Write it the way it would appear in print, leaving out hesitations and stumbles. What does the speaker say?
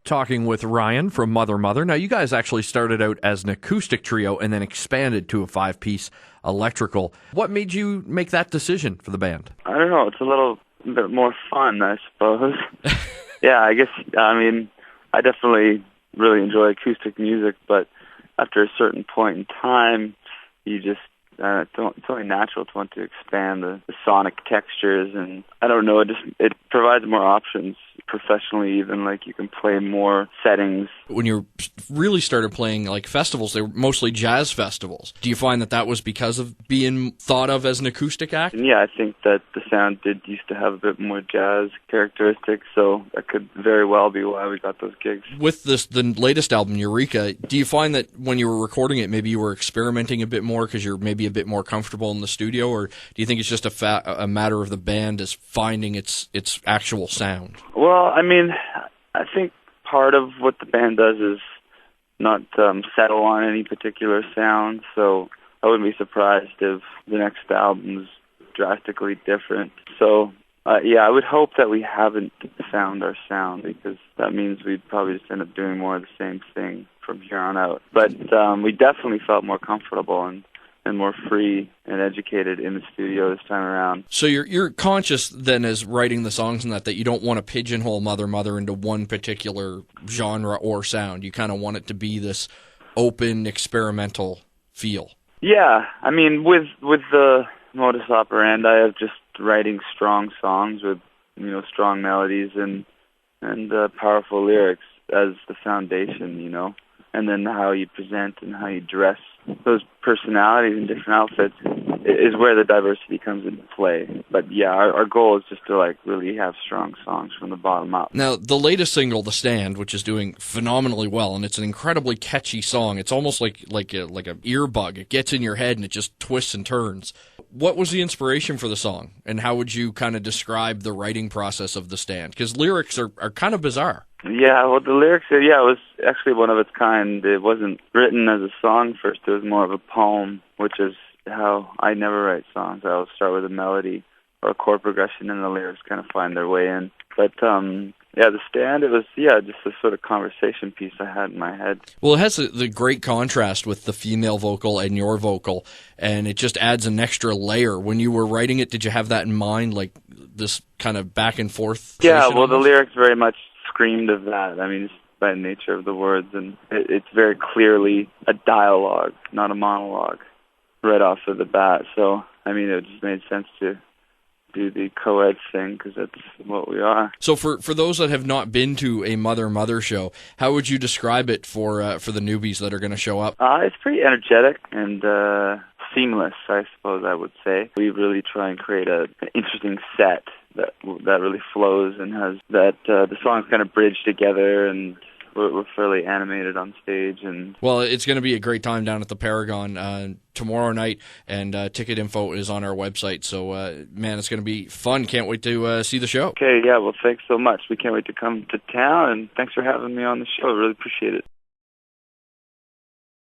talking with Ryan from Mother Mother. Now, you guys actually started out as an acoustic trio and then expanded to a 5-piece electrical. What made you make that decision for the band? I don't know. It's a little bit more fun, I suppose. Yeah, I guess, I definitely really enjoy acoustic music, but after a certain point in time, you just, it's only natural to want to expand the sonic textures, and I don't know, it provides more options professionally even, like you can play more settings. When you really started playing like festivals, they were mostly jazz festivals. Do you find that was because of being thought of as an acoustic act? Yeah, I think that the sound used to have a bit more jazz characteristics, so that could very well be why we got those gigs. With the latest album, Eureka, do you find that when you were recording it, maybe you were experimenting a bit more because you're maybe a bit more comfortable in the studio, or do you think it's just a matter of the band is finding its actual sound? Well, I think part of what the band does is not settle on any particular sound, so I wouldn't be surprised if the next album's drastically different. So, I would hope that we haven't found our sound, because that means we'd probably just end up doing more of the same thing from here on out. But we definitely felt more comfortable and more free and educated in the studio this time around. So you're conscious then as writing the songs and that you don't want to pigeonhole Mother Mother into one particular genre or sound. You kind of want it to be this open, experimental feel. Yeah, with the modus operandi of just writing strong songs with, strong melodies and powerful lyrics as the foundation, and then how you present and how you dress those personalities in different outfits is where the diversity comes into play. But yeah, our goal is just to really have strong songs from the bottom up. Now, the latest single, The Stand, which is doing phenomenally well, and it's an incredibly catchy song. It's almost like an earbug. It gets in your head and it just twists and turns. What was the inspiration for the song, and how would you kind of describe the writing process of The Stand? Because lyrics are kind of bizarre. Yeah, well, the lyrics, it was actually one of its kind. It wasn't written as a song first. It was more of a poem, which is how I never write songs. I'll start with a melody or a chord progression, and the lyrics kind of find their way in. But, The Stand, it was, just a sort of conversation piece I had in my head. Well, it has the great contrast with the female vocal and your vocal, and it just adds an extra layer. When you were writing it, did you have that in mind, like this kind of back and forth? Yeah, well, the lyrics very much screamed of that. Just by the nature of the words, and it's very clearly a dialogue, not a monologue, right off of the bat. So, it just made sense to do the co-ed thing, because that's what we are. So for those that have not been to a Mother Mother show, how would you describe it for the newbies that are going to show up? It's pretty energetic and seamless, I suppose I would say. We really try and create an interesting set that really flows and has that the songs kind of bridge together, and we're fairly animated on stage. And well, it's going to be a great time down at the Paragon tomorrow night, and ticket info is on our website. So, man, it's going to be fun. Can't wait to see the show. Okay, yeah, well, thanks so much. We can't wait to come to town, and thanks for having me on the show. I really appreciate it.